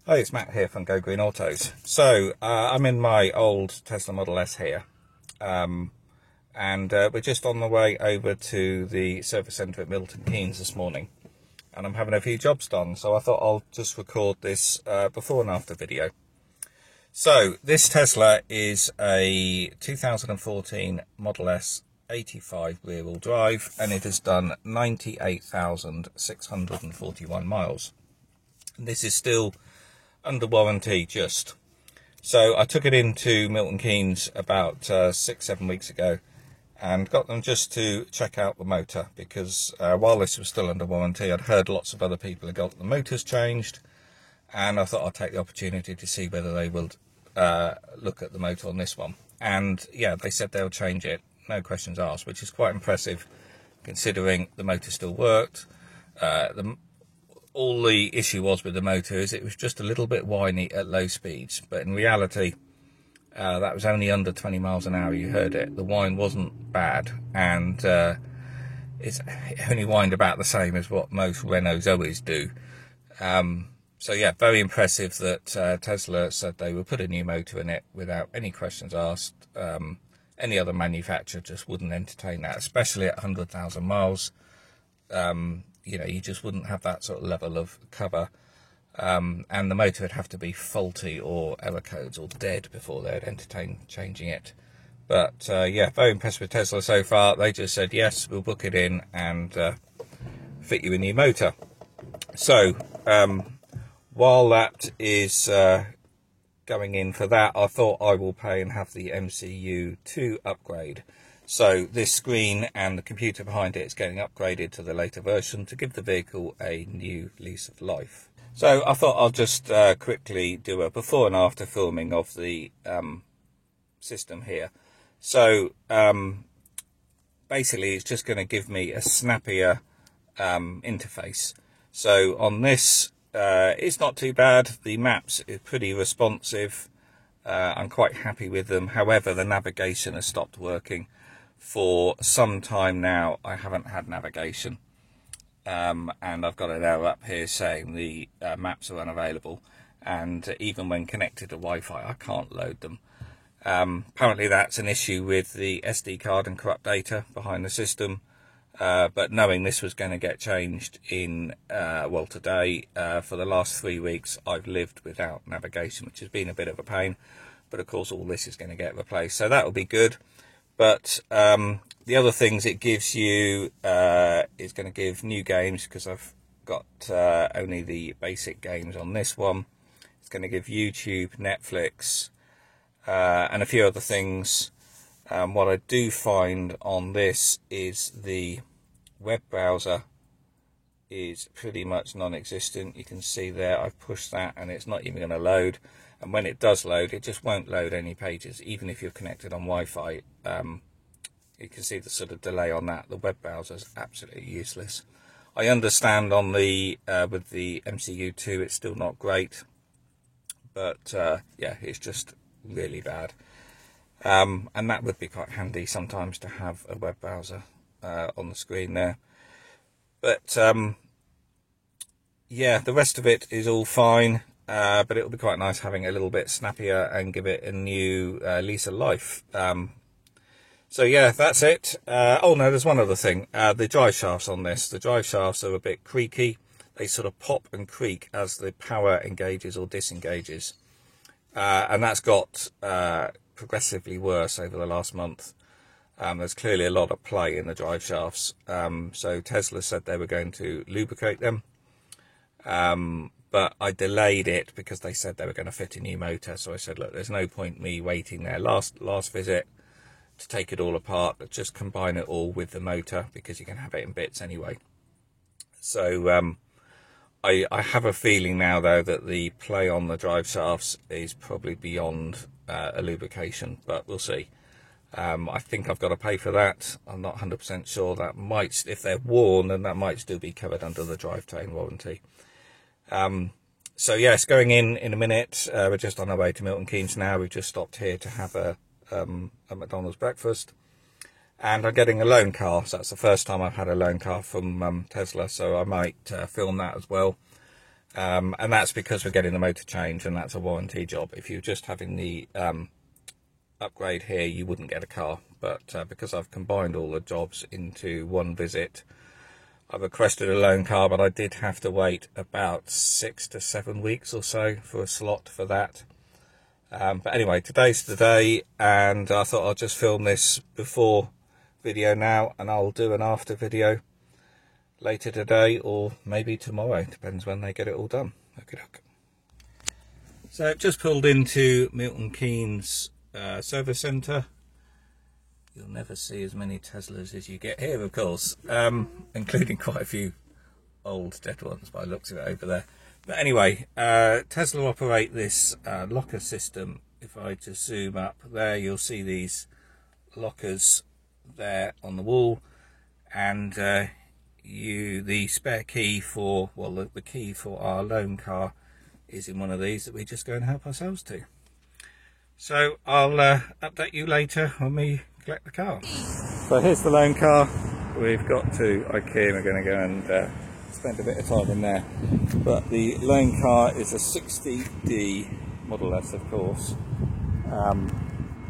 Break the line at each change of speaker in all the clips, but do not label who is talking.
Hi, it's Matt here from Go Green Autos. So I'm in my old Tesla Model S here, and we're just on the way over to the service centre at Milton Keynes this morning, and I'm having a few jobs done, so I thought I'll just record this before and after video. So this Tesla is a 2014 Model S 85 rear-wheel drive, and it has done 98,641 miles. And this is still under warranty just. So I took it into Milton Keynes about 6-7 weeks ago and got them just to check out the motor, because while this was still under warranty, I'd heard lots of other people had got the motors changed, and I thought I'd take the opportunity to see whether they would look at the motor on this one. And yeah, they said they'll change it, no questions asked, which is quite impressive considering the motor still worked. All the issue was with the motor is it was just a little bit whiny at low speeds, but in reality that was only under 20 miles an hour. You heard it, the whine wasn't bad, and it only whined about the same as what most Renault Zoes do. So yeah, very impressive that Tesla said they would put a new motor in it without any questions asked. Any other manufacturer just wouldn't entertain that, especially at 100,000 miles. You know, you just wouldn't have that sort of level of cover, and the motor would have to be faulty or error codes or dead before they'd entertain changing it. But yeah, very impressed with Tesla so far. They just said, yes, we'll book it in and fit you a new motor. So while that is going in for that, I thought I will pay and have the MCU2 upgrade. So this screen and the computer behind it is getting upgraded to the later version to give the vehicle a new lease of life. So I thought I'll just quickly do a before and after filming of the system here. So basically it's just going to give me a snappier interface. So on this, it's not too bad. The maps are pretty responsive. I'm quite happy with them. However, the navigation has stopped working. For some time now, I haven't had navigation, and I've got an error up here saying the maps are unavailable, and even when connected to Wi-Fi, I can't load them. Apparently that's an issue with the SD card and corrupt data behind the system, but knowing this was going to get changed in, well, today, for the last 3 weeks, I've lived without navigation, which has been a bit of a pain, but of course all this is going to get replaced, so that will be good. But the other things it gives you is going to give new games, because I've got only the basic games on this one. It's going to give YouTube, Netflix, and a few other things. What I do find on this is the web browser is pretty much non-existent. You can see there I've pushed that and it's not even going to load. And when it does load, it just won't load any pages, even if you're connected on Wi-Fi. You can see the sort of delay on that. The web browser is absolutely useless. I understand on the with the MCU2 it's still not great, but yeah, it's just really bad. And that would be quite handy sometimes to have a web browser on the screen there. But yeah, the rest of it is all fine. But it'll be quite nice having it a little bit snappier and give it a new lease of life. So yeah, that's it. Oh no, there's one other thing. The drive shafts on this. The drive shafts are a bit creaky. They sort of pop and creak as the power engages or disengages. And that's got progressively worse over the last month. There's clearly a lot of play in the drive shafts. So Tesla said they were going to lubricate them. But I delayed it because they said they were going to fit a new motor. So I said, look, there's no point me waiting there last visit to take it all apart, but just combine it all with the motor, because you can have it in bits anyway. So I have a feeling now, though, that the play on the drive shafts is probably beyond a lubrication, but we'll see. I think I've got to pay for that. I'm not 100% sure. That might, if they're worn, then that might still be covered under the drivetrain warranty. So yes, going in a minute. We're just on our way to Milton Keynes now. We've just stopped here to have a McDonald's breakfast, and I'm getting a loan car. So that's the first time I've had a loan car from Tesla, so I might film that as well. and that's because we're getting the motor change, and that's a warranty job. If you're just having the upgrade here, you wouldn't get a car, but because I've combined all the jobs into one visit, I've requested a loan car, but I did have to wait about 6 to 7 weeks or so for a slot for that. But anyway, today's the day, and I thought I'll just film this before video now, and I'll do an after video later today, or maybe tomorrow, depends when they get it all done. Okay. So I've just pulled into Milton Keynes service centre. You'll never see as many Teslas as you get here, of course, including quite a few old dead ones by the looks of it over there. But anyway, Tesla operate this locker system. If I just zoom up there, you'll see these lockers there on the wall, and the spare key for, well, the key for our loan car is in one of these that we just go and help ourselves to. So I'll update you later when we collect the car. So here's the loan car. We've got to IKEA. We're going to go and spend a bit of time in there. But the loan car is a 60D Model S, of course.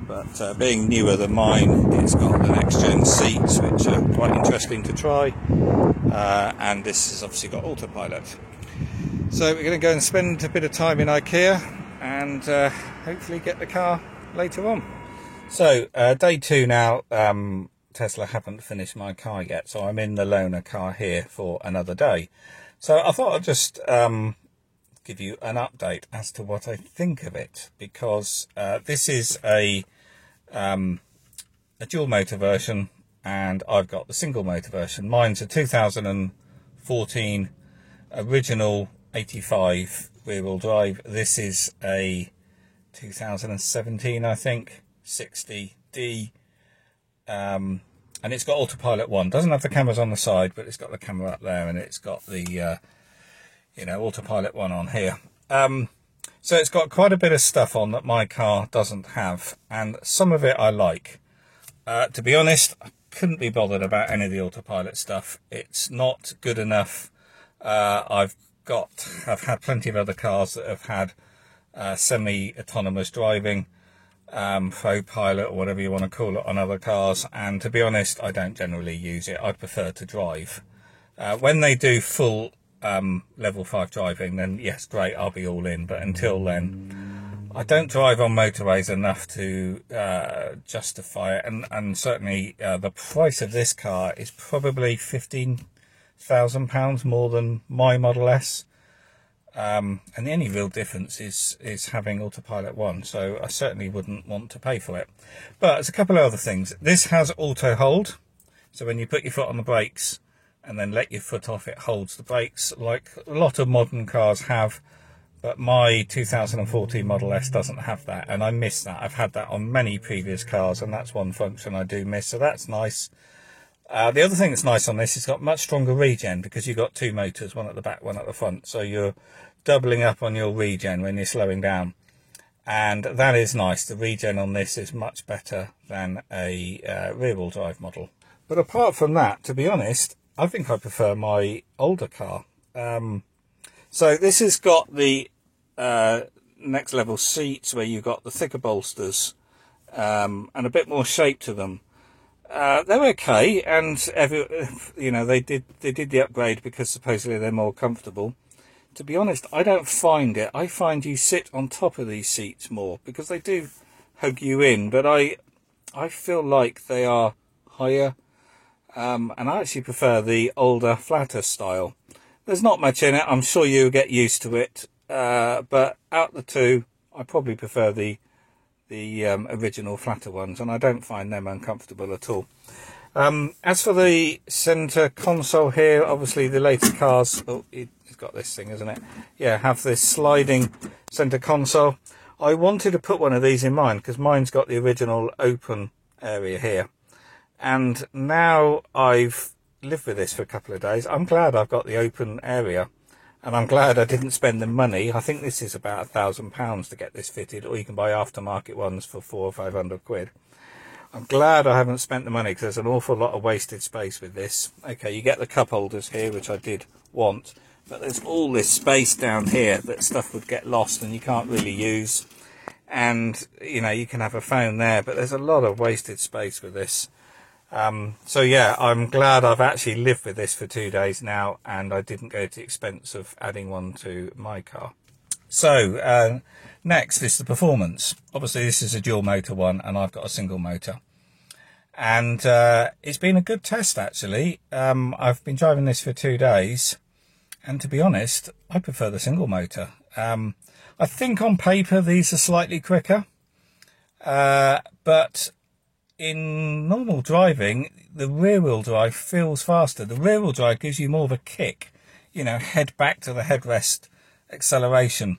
But being newer than mine, it's got the next gen seats, which are quite interesting to try. And this has obviously got autopilot. So we're going to go and spend a bit of time in IKEA and hopefully get the car later on. So day 2 now. Tesla haven't finished my car yet, so I'm in the loaner car here for another day. So I thought I'd just give you an update as to what I think of it, because this is a dual motor version, and I've got the single motor version. Mine's a 2014 original 85 rear-wheel drive. This is a 2017, I think, 60D, and it's got autopilot 1. Doesn't have the cameras on the side, but it's got the camera up there, and it's got the autopilot 1 on here. So it's got quite a bit of stuff on that my car doesn't have, and some of it I like. To be honest, I couldn't be bothered about any of the autopilot stuff. It's not good enough. I've had plenty of other cars that have had semi-autonomous driving, faux pilot, or whatever you want to call it, on other cars, and to be honest, I don't generally use it. I prefer to drive. When they do full level 5 driving, then yes, great, I'll be all in, but until then, I don't drive on motorways enough to justify it, and certainly the price of this car is probably £15,000 more than my Model S. And the only real difference is having autopilot 1, so I certainly wouldn't want to pay for it. But there's a couple of other things. This has auto hold, so when you put your foot on the brakes and then let your foot off, it holds the brakes like a lot of modern cars have. But my 2014 Model S doesn't have that, and I miss that. I've had that on many previous cars, and that's one function I do miss, so that's nice. The other thing that's nice on this, it's got much stronger regen, because you've got 2 motors, one at the back, one at the front, so you're doubling up on your regen when you're slowing down, and that is nice. The regen on this is much better than a rear-wheel drive model. But apart from that, to be honest, I think I prefer my older car. So this has got the next level seats, where you've got the thicker bolsters and a bit more shape to them. They're okay, and they did the upgrade because supposedly they're more comfortable. To be honest, I don't find it. I find you sit on top of these seats more, because they do hug you in, but I feel like they are higher, and I actually prefer the older, flatter style. There's not much in it. I'm sure you'll get used to it, but out the two, I probably prefer the original flatter ones, and I don't find them uncomfortable at all. As for the centre console here, obviously the later cars, it's got this thing, isn't it? Yeah, have this sliding centre console. I wanted to put one of these in mine, because mine's got the original open area here, and now I've lived with this for a couple of days. I'm glad I've got the open area, and I'm glad I didn't spend the money. I think this is about £1,000 to get this fitted, or you can buy aftermarket ones for 400 or 500 quid. I'm glad I haven't spent the money, because there's an awful lot of wasted space with this. Okay, you get the cup holders here, which I did want, but there's all this space down here that stuff would get lost and you can't really use. And you know, you can have a phone there, but there's a lot of wasted space with this. So yeah, I'm glad I've actually lived with this for 2 days now, and I didn't go to the expense of adding one to my car. So next is the performance. Obviously this is a dual motor one, and I've got a single motor, and it's been a good test actually. I've been driving this for 2 days, and to be honest, I prefer the single motor. I think on paper these are slightly quicker, but in normal driving, the rear-wheel drive feels faster. The rear-wheel drive gives you more of a kick, you know, head back to the headrest acceleration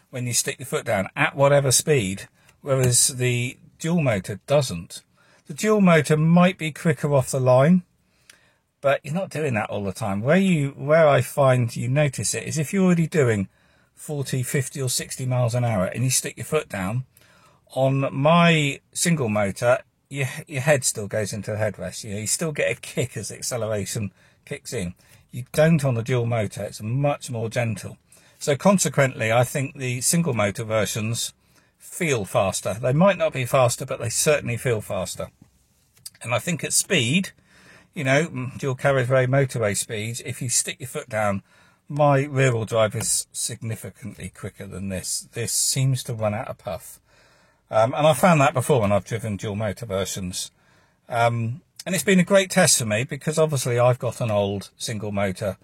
when you stick your foot down at whatever speed, whereas the dual motor doesn't. The dual motor might be quicker off the line, but you're not doing that all the time. Where I find you notice it is if you're already doing 40, 50 or 60 miles an hour and you stick your foot down. On my single motor, your head still goes into the headrest. You know, you still get a kick as the acceleration kicks in. You don't on the dual motor. It's much more gentle. So consequently, I think the single motor versions feel faster. They might not be faster, but they certainly feel faster. And I think at speed, you know, dual carriageway motorway speeds, if you stick your foot down, my rear-wheel drive is significantly quicker than this. This seems to run out of puff. And I found that before when I've driven dual motor versions. And it's been a great test for me because obviously I've got an old single motor,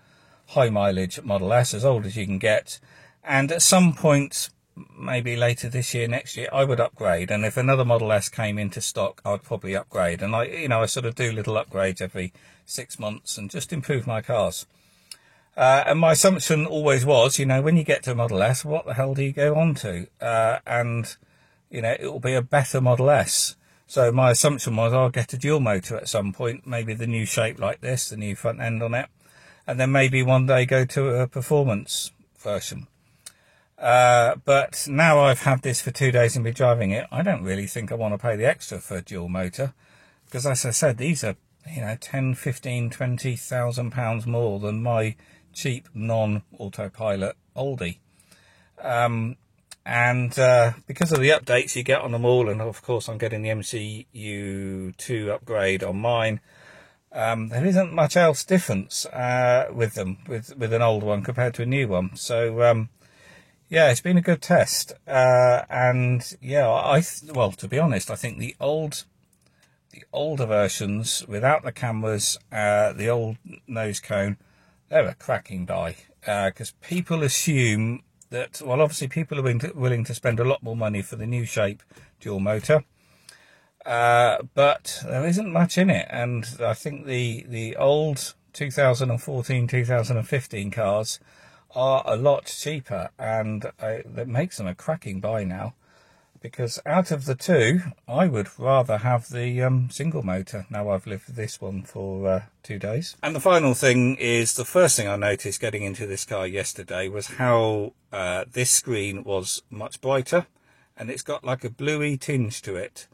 high mileage Model S, as old as you can get. And at some point, maybe later this year, next year, I would upgrade. And if another Model S came into stock, I'd probably upgrade. And I sort of do little upgrades every 6 months and just improve my cars. And my assumption always was, you know, when you get to a Model S, what the hell do you go on to? And, you know, it will be a better Model S. So my assumption was I'll get a dual motor at some point, maybe the new shape like this, the new front end on it, and then maybe one day go to a performance version. But now I've had this for 2 days and been driving it, I don't really think I want to pay the extra for a dual motor, because as I said, these are, you know, 10, 15, 20,000 pounds more than my cheap non-autopilot oldie. And because of the updates you get on them all, and of course I'm getting the MCU2 upgrade on mine, there isn't much else difference with them, with an old one compared to a new one. So yeah, it's been a good test. And yeah, well, to be honest, I think the older versions without the cameras, the old nose cone, they're a cracking buy, because people assume that, well, obviously people are willing to spend a lot more money for the new shape dual motor, but there isn't much in it. And I think the old 2014, 2015 cars are a lot cheaper, and that makes them a cracking buy now. Because out of the two, I would rather have the single motor. Now I've lived with this one for 2 days. And the final thing is, the first thing I noticed getting into this car yesterday was how this screen was much brighter, and it's got like a bluey tinge to it.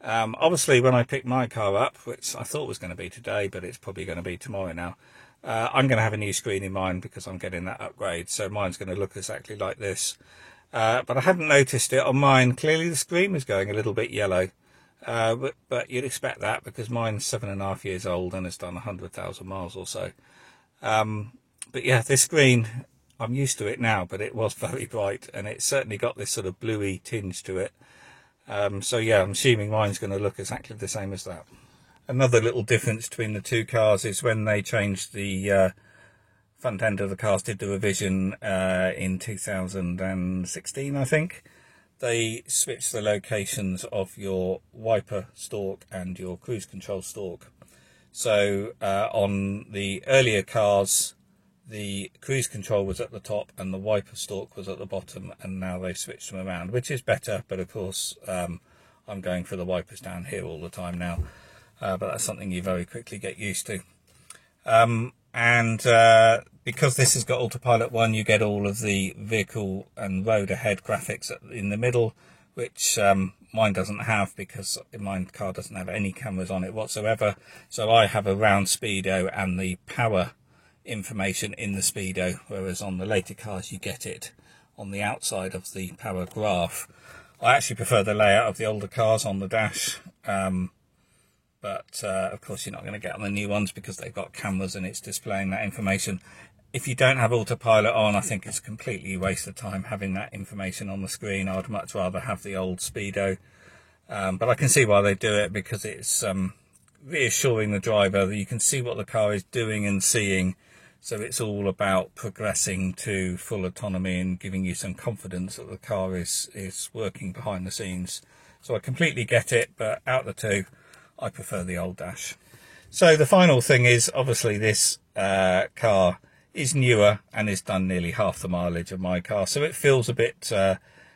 Obviously when I picked my car up, which I thought was going to be today, but it's probably going to be tomorrow now, I'm going to have a new screen in mine because I'm getting that upgrade. So mine's going to look exactly like this. But I hadn't noticed it on mine. Clearly the screen was going a little bit yellow, but you'd expect that because mine's 7.5 years old and has done 100,000 miles or so. But yeah, this screen, I'm used to it now, but it was very bright, and it certainly got this sort of bluey tinge to it. So yeah, I'm assuming mine's going to look exactly the same as that. Another little difference between the two cars is when they changed the front end of the cars, did the revision in 2016, I think. They switched the locations of your wiper stalk and your cruise control stalk. So on the earlier cars, the cruise control was at the top and the wiper stalk was at the bottom, and now they've switched them around, which is better. But of course, I'm going for the wipers down here all the time now. But that's something you very quickly get used to. Because this has got Autopilot 1, you get all of the vehicle and road ahead graphics in the middle, which mine doesn't have, because my car doesn't have any cameras on it whatsoever. So I have a round speedo and the power information in the speedo, whereas on the later cars you get it on the outside of the power graph. I actually prefer the layout of the older cars on the dash, but of course you're not going to get on the new ones because they've got cameras and it's displaying that information. If you don't have autopilot on, I think it's completely a waste of time having that information on the screen. I'd much rather have the old speedo, but I can see why they do it, because it's reassuring the driver that you can see what the car is doing and seeing. So it's all about progressing to full autonomy and giving you some confidence that the car is working behind the scenes. So I completely get it, but out of the two, I prefer the old dash. So the final thing is, obviously this car is newer and has done nearly half the mileage of my car. So it feels a bit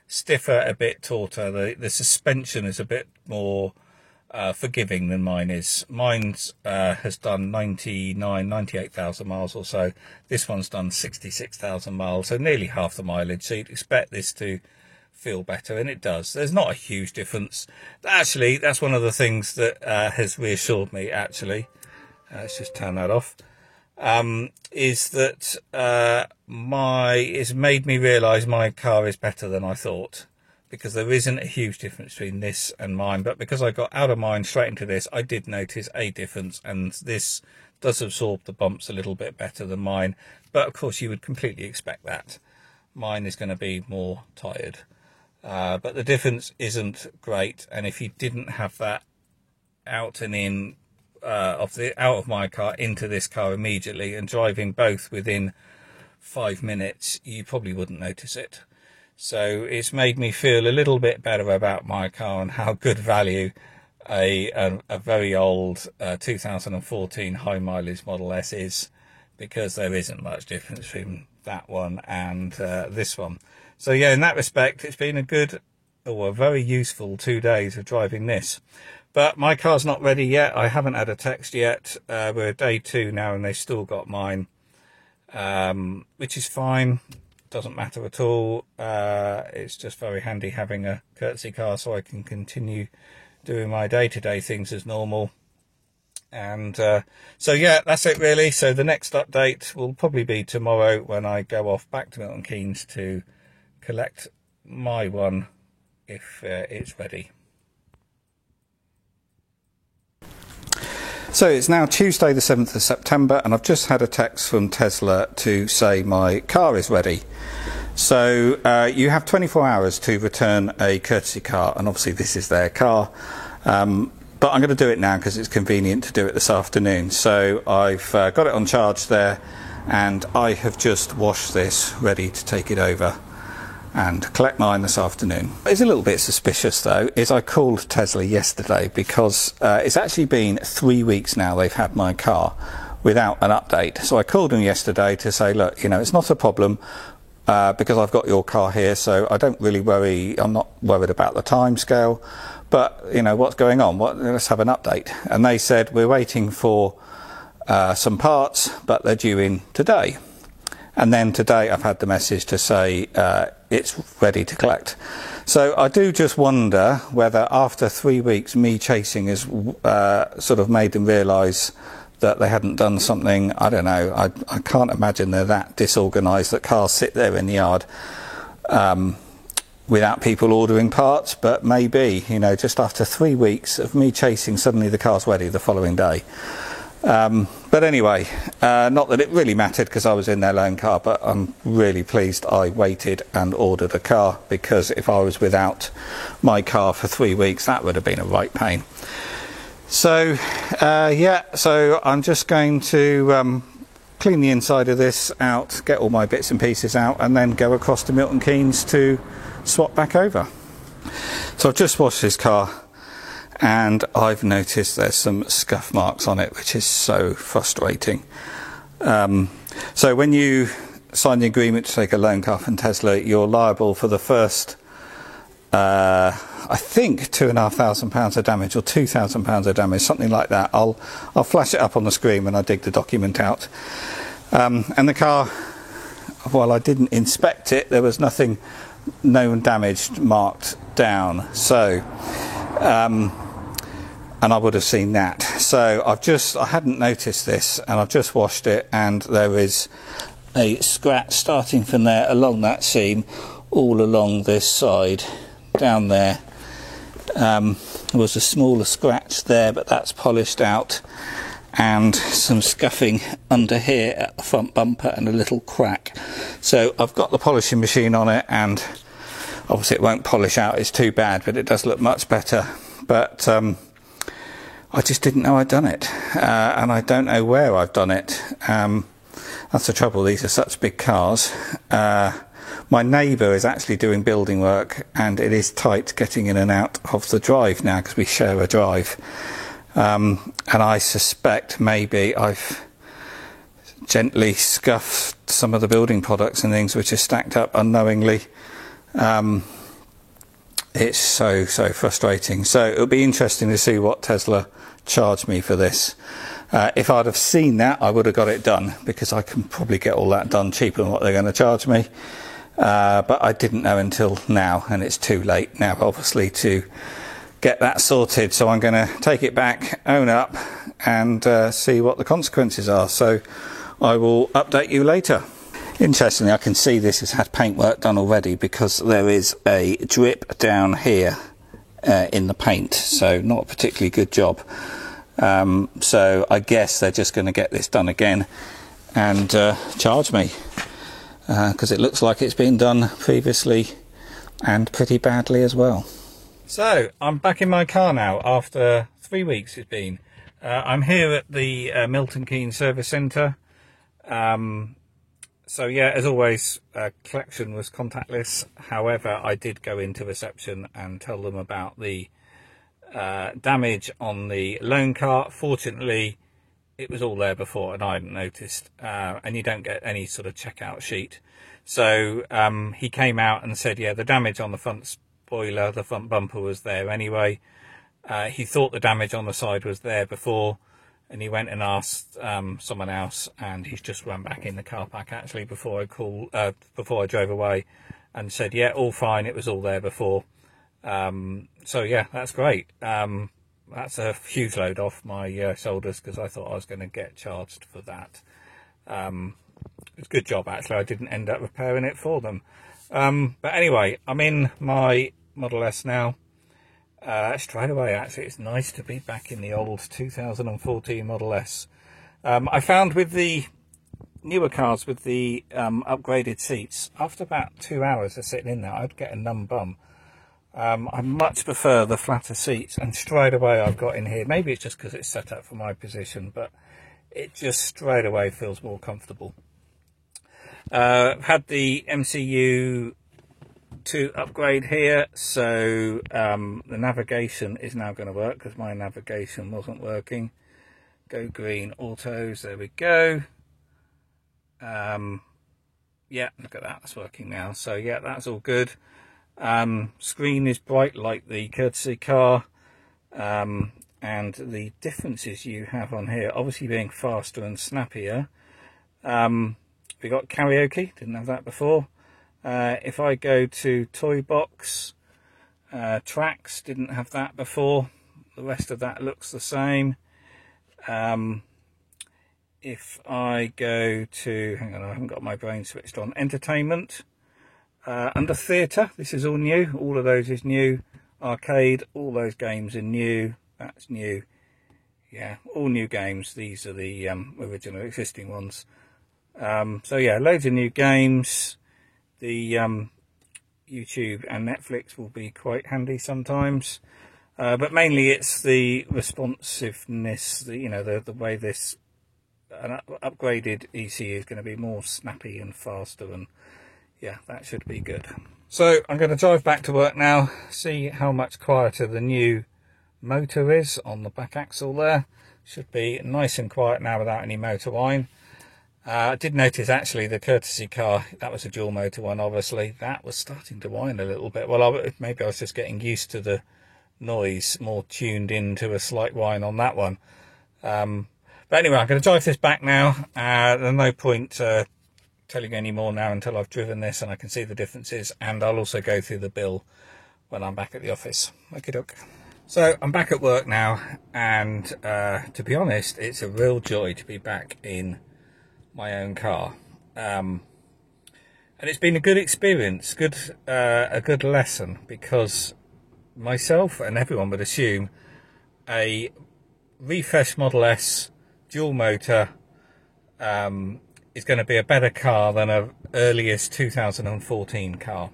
stiffer, a bit tauter. The suspension is a bit more forgiving than mine is. Mine's has done 98,000 miles or so. This one's done 66,000 miles, so nearly half the mileage. So you'd expect this to feel better, and it does. There's not a huge difference. Actually, that's one of the things that has reassured me, actually. Let's just turn that off. Is that it's made me realise my car is better than I thought. Because there isn't a huge difference between this and mine, but because I got out of mine straight into this, I did notice a difference, and this does absorb the bumps a little bit better than mine. But of course you would completely expect that. Mine is going to be more tired, but the difference isn't great. And if you didn't have that out and in out of my car into this car immediately and driving both within 5 minutes, you probably wouldn't notice it. So it's made me feel a little bit better about my car and how good value a very old 2014 high mileage Model S is, because there isn't much difference between that one and this one. So yeah, in that respect, it's been a good, or a very useful 2 days of driving this. But my car's not ready yet. I haven't had a text yet. We're day 2 now and they've still got mine, which is fine. Doesn't matter at all. It's just very handy having a courtesy car so I can continue doing my day-to-day things as normal. And so yeah, that's it really. So the next update will probably be tomorrow when I go off back to Milton Keynes to collect my one if it's ready. So it's now Tuesday the 7th of September and I've just had a text from Tesla to say my car is ready. So you have 24 hours to return a courtesy car, and obviously this is their car. But I'm going to do it now because it's convenient to do it this afternoon. So I've got it on charge there and I have just washed this ready to take it over and collect mine this afternoon. It's a little bit suspicious though, is I called Tesla yesterday because it's actually been 3 weeks now they've had my car without an update. So I called them yesterday to say, look, you know, it's not a problem because I've got your car here, so I don't really worry, I'm not worried about the time scale, but you know, what's going on? Let's have an update. And they said, we're waiting for some parts, but they're due in today. And then today I've had the message to say it's ready to collect. So I do just wonder whether after 3 weeks me chasing has sort of made them realise that they hadn't done something. I don't know. I can't imagine they're that disorganised that cars sit there in the yard without people ordering parts, but maybe, you know, just after 3 weeks of me chasing, suddenly the car's ready the following day. But anyway, not that it really mattered because I was in their loan car, but I'm really pleased I waited and ordered a car, because if I was without my car for 3 weeks, that would have been a right pain. So, yeah, so I'm just going to clean the inside of this out, get all my bits and pieces out, and then go across to Milton Keynes to swap back over. So I've just washed this car, and I've noticed there's some scuff marks on it, which is so frustrating. So when you sign the agreement to take a loan car from Tesla, you're liable for the first I think £2,500 of damage, or £2,000 of damage, something like that. I'll flash it up on the screen when I dig the document out. And the car, while I didn't inspect it, there was nothing known damage marked down. So and I would have seen that. So I hadn't noticed this, and I've just washed it, and there is a scratch starting from there along that seam, all along this side, down there. There was a smaller scratch there, but that's polished out, and some scuffing under here at the front bumper and a little crack. So I've got the polishing machine on it, and obviously it won't polish out, it's too bad, but it does look much better. But I just didn't know I'd done it, and I don't know where I've done it. That's the trouble, these are such big cars. My neighbour is actually doing building work, and it is tight getting in and out of the drive now because we share a drive. And I suspect maybe I've gently scuffed some of the building products and things which are stacked up unknowingly. It's so frustrating. So it'll be interesting to see what Tesla charged me for this. If I'd have seen that, I would have got it done, because I can probably get all that done cheaper than what they're going to charge me. But I didn't know until now, and it's too late now, obviously, to get that sorted. So I'm going to take it back, own up, and see what the consequences are. So I will update you later. Interestingly, I can see this has had paintwork done already, because there is a drip down here in the paint, so not a particularly good job. So I guess they're just going to get this done again and charge me, because it looks like it's been done previously and pretty badly as well. So I'm back in my car now after 3 weeks it's been. I'm here at the Milton Keynes Service Centre. So yeah, as always, collection was contactless. However, I did go into reception and tell them about the damage on the loan car. Fortunately, it was all there before and I hadn't noticed, and you don't get any sort of checkout sheet. So he came out and said, yeah, the damage on the front spoiler, the front bumper was there anyway. He thought the damage on the side was there before, and he went and asked someone else, and he's just run back in the car park actually before I drove away, and said, yeah, all fine, it was all there before. So yeah, that's great. That's a huge load off my shoulders, because I thought I was going to get charged for that. It's a good job actually, I didn't end up repairing it for them. But anyway, I'm in my Model S now. Straight away actually, it's nice to be back in the old 2014 Model S. I found with the newer cars with the upgraded seats, after about 2 hours of sitting in there, I'd get a numb bum. I much prefer the flatter seats, and straight away I've got in here, maybe it's just because it's set up for my position, but it just straight away feels more comfortable. I've had the MCU 2 upgrade here, so the navigation is now going to work, because my navigation wasn't working. Go green autos, there we go. Yeah, look at that, that's working now. So yeah, that's all good. Screen is bright like the courtesy car, and the differences you have on here, obviously being faster and snappier. We got karaoke, didn't have that before. If I go to toy box, tracks, didn't have that before. The rest of that looks the same. If I go to, hang on, I haven't got my brain switched on, entertainment, under theatre, this is all new, all of those is new. Arcade, all those games are new, that's new. Yeah, all new games, these are the original existing ones. So yeah, loads of new games. The YouTube and Netflix will be quite handy sometimes, but mainly it's the responsiveness, the way this an upgraded ECU is going to be more snappy and faster, and yeah, that should be good. So I'm going to drive back to work now, see how much quieter the new motor is on the back axle there. Should be nice and quiet now without any motor whine. I did notice actually the courtesy car, that was a dual motor one obviously, that was starting to whine a little bit. Well, maybe I was just getting used to the noise, more tuned into a slight whine on that one. But anyway, I'm going to drive this back now. There's no point telling you any more now until I've driven this and I can see the differences, and I'll also go through the bill when I'm back at the office. Okie doke. So I'm back at work now, and to be honest, it's a real joy to be back in my own car. And it's been a good experience, a good lesson, because myself and everyone would assume a refreshed Model S dual motor is going to be a better car than an earliest 2014 car.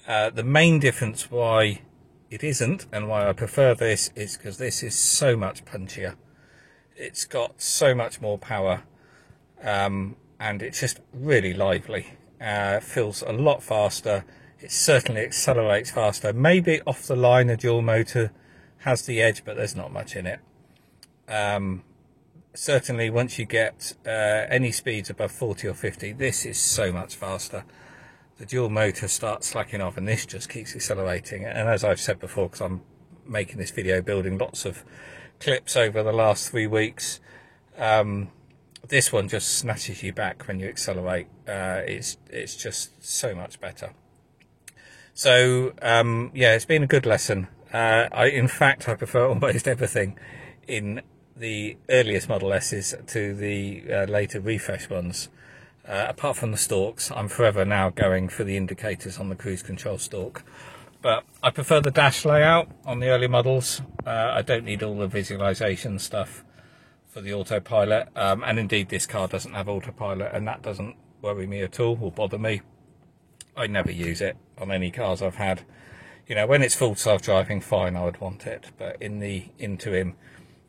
The main difference why it isn't, and why I prefer this, is because this is so much punchier. It's got so much more power, and it's just really lively. Feels a lot faster. It certainly accelerates faster. Maybe off the line a dual motor has the edge, but there's not much in it. Certainly once you get any speeds above 40 or 50, this is so much faster. The dual motor starts slacking off, and this just keeps accelerating. And as I've said before, because I'm making this video building lots of clips over the last 3 weeks, this one just snatches you back when you accelerate. It's just so much better. So yeah, it's been a good lesson. In fact, I prefer almost everything in the earliest Model S's to the later refresh ones. Apart from the stalks, I'm forever now going for the indicators on the cruise control stalk. But I prefer the dash layout on the early models. I don't need all the visualization stuff for the autopilot. And indeed, this car doesn't have autopilot, and that doesn't worry me at all or bother me. I never use it on any cars I've had. You know, when it's full self-driving, fine, I would want it. But in the interim,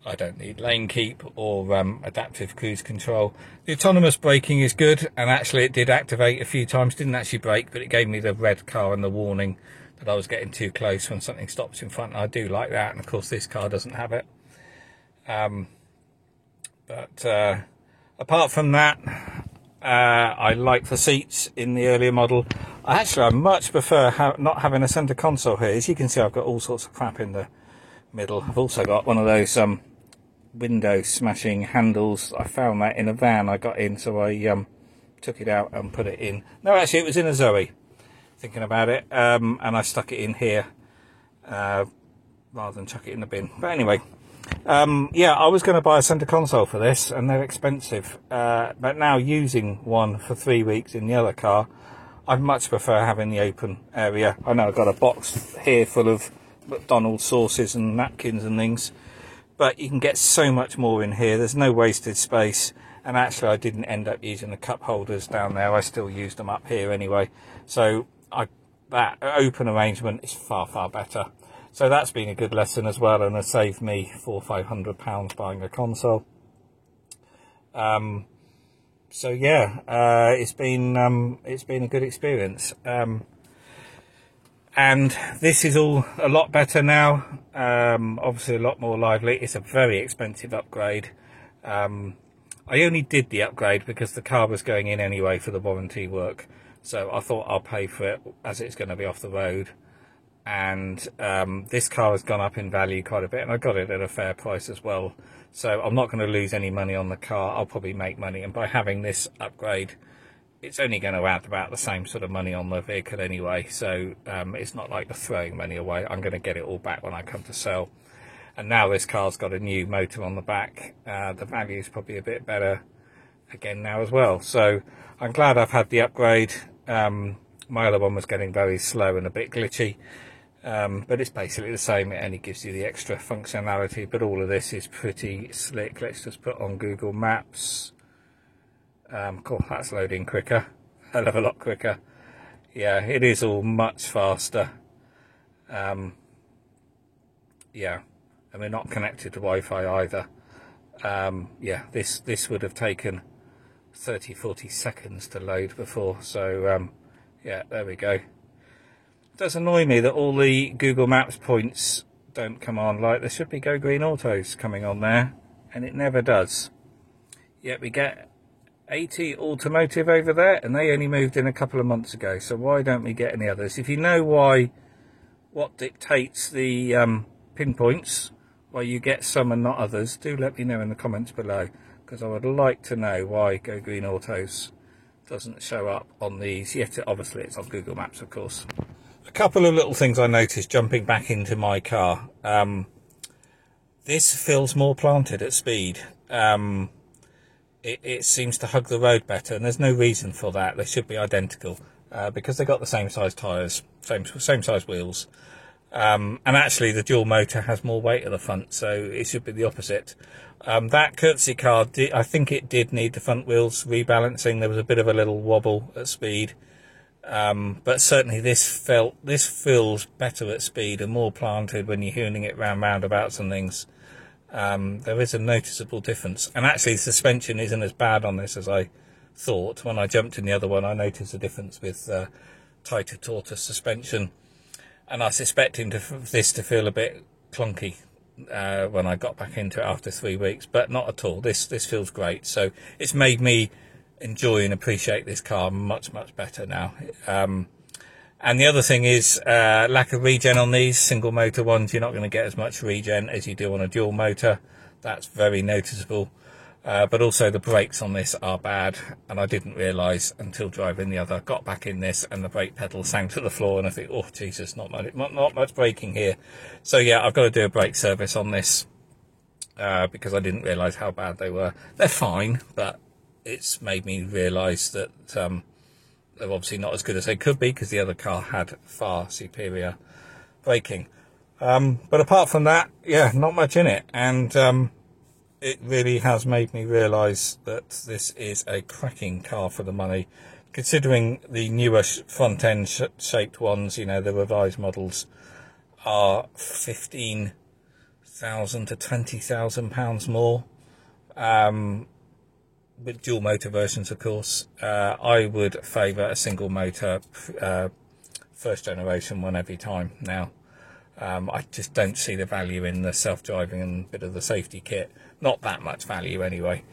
I don't need lane keep or adaptive cruise control. The autonomous braking is good, and actually it did activate a few times. Didn't actually brake, but it gave me the red car and the warning that I was getting too close when something stops in front. I do like that, and of course this car doesn't have it. But apart from that, I like the seats in the earlier model. I much prefer not having a centre console here. As you can see, I've got all sorts of crap in the middle. I've also got one of those window smashing handles. I found that in a van I got in, so I took it out and put it in. No, actually it was in a Zoe, thinking about it, and I stuck it in here rather than chuck it in the bin. But anyway, yeah, I was going to buy a centre console for this, and they're expensive, but now using one for 3 weeks in the other car, I'd much prefer having the open area. I know I've got a box here full of McDonald's sauces and napkins and things, but you can get so much more in here. There's no wasted space, and actually I didn't end up using the cup holders down there. I still used them up here anyway, so that open arrangement is far better. So that's been a good lesson as well, and has saved me £400 or £500 buying a console. So yeah, it's been a good experience. And this is all a lot better now, obviously a lot more lively. It's a very expensive upgrade. I only did the upgrade because the car was going in anyway for the warranty work, so I thought I'll pay for it as it's going to be off the road. And this car has gone up in value quite a bit, and I got it at a fair price as well, so I'm not going to lose any money on the car. I'll probably make money, and by having this upgrade, it's only going to add about the same sort of money on the vehicle anyway, so it's not like they're throwing money away. I'm going to get it all back when I come to sell. And now this car's got a new motor on the back, the value is probably a bit better again now as well. So I'm glad I've had the upgrade. My other one was getting very slow and a bit glitchy, but it's basically the same. It only gives you the extra functionality, but all of this is pretty slick. Let's just put on Google Maps. Cool, that's loading quicker, hell of a lot quicker. Yeah, it is all much faster. Yeah, and we're not connected to Wi-Fi either. Yeah, this would have taken 30-40 seconds to load before, so yeah, there we go. It does annoy me that all the Google Maps points don't come on. Like, there should be Go Green Autos coming on there, and it never does. Yet we get 80 Automotive over there, and they only moved in a couple of months ago, so why don't we get any others? If you know what dictates the pinpoints, why you get some and not others, do let me know in the comments below, because I would like to know why Go Green Autos doesn't show up on these. Yet obviously it's on Google Maps, of course. A couple of little things I noticed jumping back into my car. This feels more planted at speed. It seems to hug the road better, and there's no reason for that. They should be identical because they've got the same size tyres, same size wheels. And actually the dual motor has more weight at the front, so it should be the opposite. That courtesy car, I think it did need the front wheels rebalancing. There was a bit of a little wobble at speed. But certainly this feels better at speed and more planted when you're hooning it round roundabouts and things. There is a noticeable difference, and actually the suspension isn't as bad on this as I thought. When I jumped in the other one, I noticed a difference with tighter tortoise suspension, and I suspect this to feel a bit clunky when I got back into it after 3 weeks, but not at all. This feels great, so it's made me enjoy and appreciate this car much better now. And the other thing is lack of regen on these single motor ones. You're not going to get as much regen as you do on a dual motor. That's very noticeable. But also the brakes on this are bad, and I didn't realise until driving the other. Got back in this and the brake pedal sank to the floor, and I think, oh Jesus, not much braking here. So yeah, I've got to do a brake service on this because I didn't realise how bad they were. They're fine, but it's made me realise that they're obviously not as good as they could be because the other car had far superior braking. But apart from that, yeah, not much in it. And it really has made me realise that this is a cracking car for the money. Considering the newer front-end shaped ones, you know, the revised models are £15,000 to £20,000 more. With dual motor versions, of course. I would favour a single motor first generation one every time now. I just don't see the value in the self-driving and a bit of the safety kit. Not that much value anyway.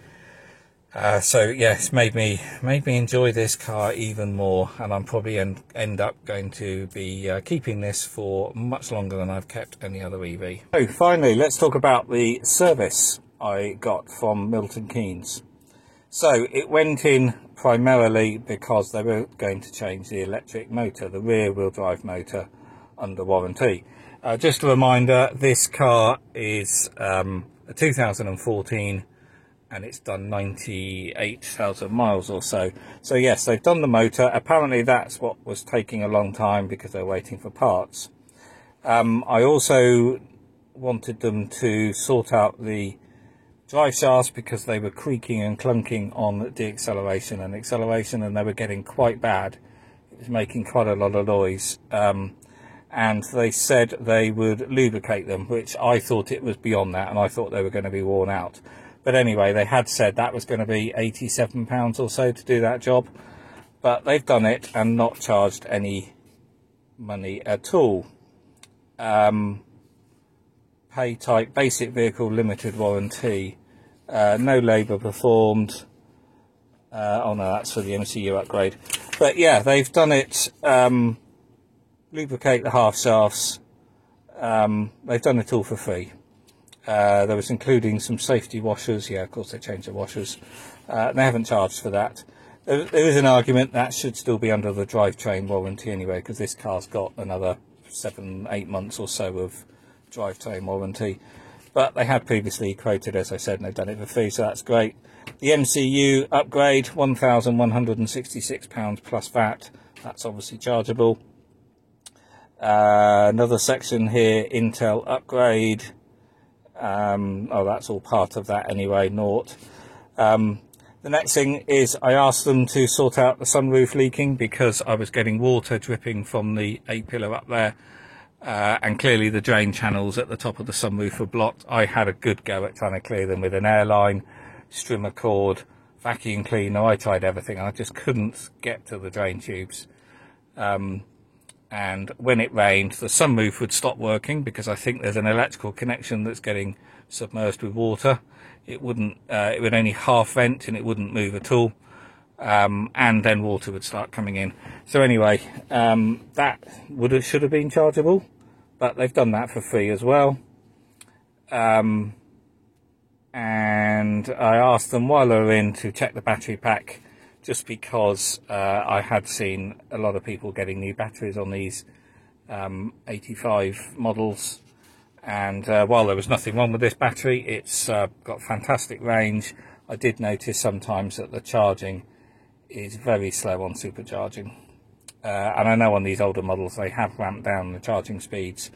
So yeah, it's made me enjoy this car even more, and I'm probably end up going to be keeping this for much longer than I've kept any other EV. So finally, let's talk about the service I got from Milton Keynes. So it went in primarily because they were going to change the electric motor, the rear wheel drive motor, under warranty. Just a reminder, this car is a 2014 and it's done 98,000 miles or so. So yes, they've done the motor. Apparently that's what was taking a long time because they're waiting for parts. I also wanted them to sort out the drive shafts because they were creaking and clunking on deacceleration and acceleration, and they were getting quite bad. It was making quite a lot of noise, and they said they would lubricate them, which I thought it was beyond that, and I thought they were going to be worn out. But anyway, they had said that was going to be £87 or so to do that job, but they've done it and not charged any money at all. Pay type basic vehicle limited warranty. No labour performed. Oh no, that's for the MCU upgrade. But yeah, they've done it. Lubricate the half shafts. They've done it all for free. There was including some safety washers. Yeah, of course they changed the washers. They haven't charged for that. There is an argument that should still be under the drivetrain warranty anyway, because this car's got another 7-8 months or so of drivetrain warranty. But they had previously quoted, as I said, and they've done it for free, so that's great. The MCU upgrade, £1,166 plus VAT. That's obviously chargeable. Another section here, Intel upgrade. Oh, that's all part of that anyway, naught. The next thing is I asked them to sort out the sunroof leaking because I was getting water dripping from the A-pillar up there. And clearly the drain channels at the top of the sunroof were blocked. I had a good go at trying to clear them with an airline, strimmer cord, vacuum cleaner. I tried everything. I just couldn't get to the drain tubes. And when it rained, the sunroof would stop working because I think there's an electrical connection that's getting submerged with water. It wouldn't. It would only half vent and it wouldn't move at all. And then water would start coming in. So anyway, that should have been chargeable, but they've done that for free as well. And I asked them while they were in to check the battery pack, just because I had seen a lot of people getting new batteries on these 85 models. And while there was nothing wrong with this battery, it's got fantastic range. I did notice sometimes that the charging is very slow on supercharging. And I know on these older models they have ramped down the charging speeds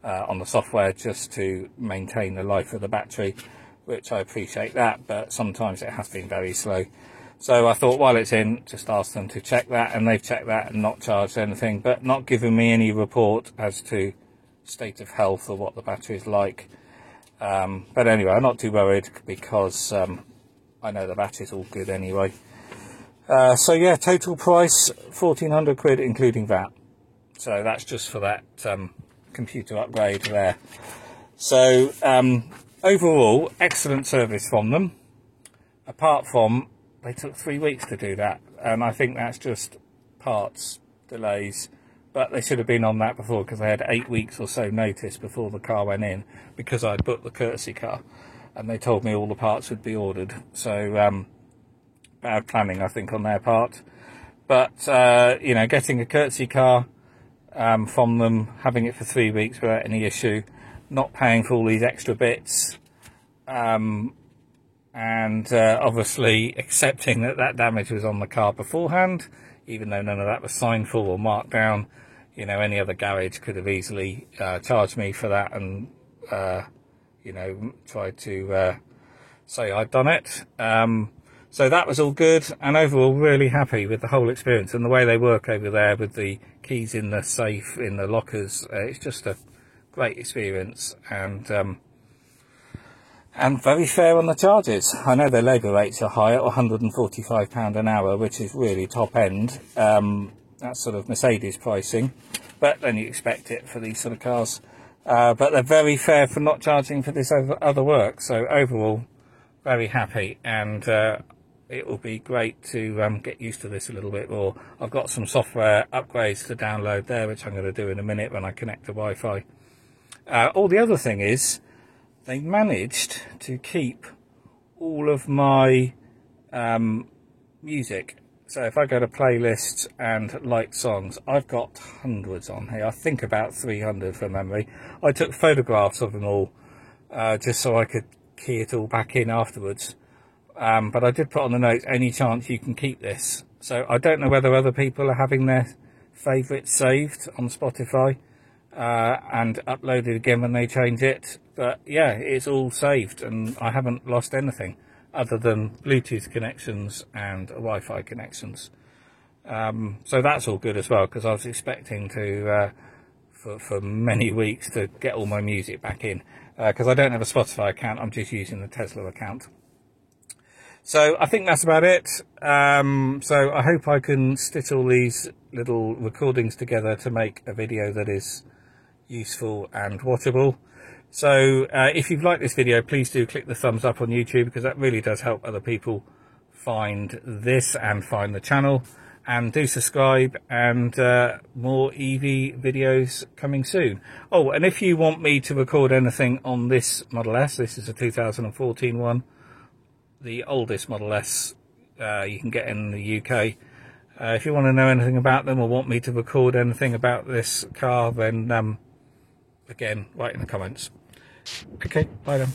on the software just to maintain the life of the battery, which I appreciate that, but sometimes it has been very slow. So I thought while it's in, just ask them to check that, and they've checked that and not charged anything, but not given me any report as to state of health or what the battery is like. But anyway, I'm not too worried because I know the battery's all good anyway. So yeah, total price 1,400 quid including VAT. So that's just for that computer upgrade there. So overall, excellent service from them, apart from they took 3 weeks to do that, and I think that's just parts delays, but they should have been on that before, because they had 8 weeks or so notice before the car went in, because I'd booked the courtesy car and they told me all the parts would be ordered. So bad planning, I think, on their part. But you know, getting a courtesy car from them, having it for 3 weeks without any issue, not paying for all these extra bits, and obviously accepting that that damage was on the car beforehand, even though none of that was signed for or marked down. You know, any other garage could have easily charged me for that and you know, tried to say I'd done it. So that was all good, and overall really happy with the whole experience and the way they work over there with the keys in the safe, in the lockers. It's just a great experience, and very fair on the charges. I know their labour rates are high at £145 an hour, which is really top end. That's sort of Mercedes pricing, but then you expect it for these sort of cars. But they're very fair for not charging for this other work. So overall, very happy, and it will be great to get used to this a little bit more. I've got some software upgrades to download there, which I'm going to do in a minute when I connect to Wi-Fi. All the other thing is, they managed to keep all of my music. So if I go to playlists and liked songs, I've got hundreds on here. I think about 300 from memory. I took photographs of them all just so I could key it all back in afterwards. But I did put on the notes, any chance you can keep this? So I don't know whether other people are having their favourites saved on Spotify and uploaded again when they change it. But yeah, it's all saved and I haven't lost anything other than Bluetooth connections and Wi-Fi connections. So that's all good as well, because I was expecting to, for many weeks, to get all my music back in. Because I don't have a Spotify account, I'm just using the Tesla account. So I think that's about it. So I hope I can stitch all these little recordings together to make a video that is useful and watchable. So if you've liked this video, please do click the thumbs up on YouTube, because that really does help other people find this and find the channel. And do subscribe, and more EV videos coming soon. Oh, and if you want me to record anything on this Model S, this is a 2014 one, the oldest Model S you can get in the UK. If you want to know anything about them or want me to record anything about this car, then again, write in the comments. Okay, bye then.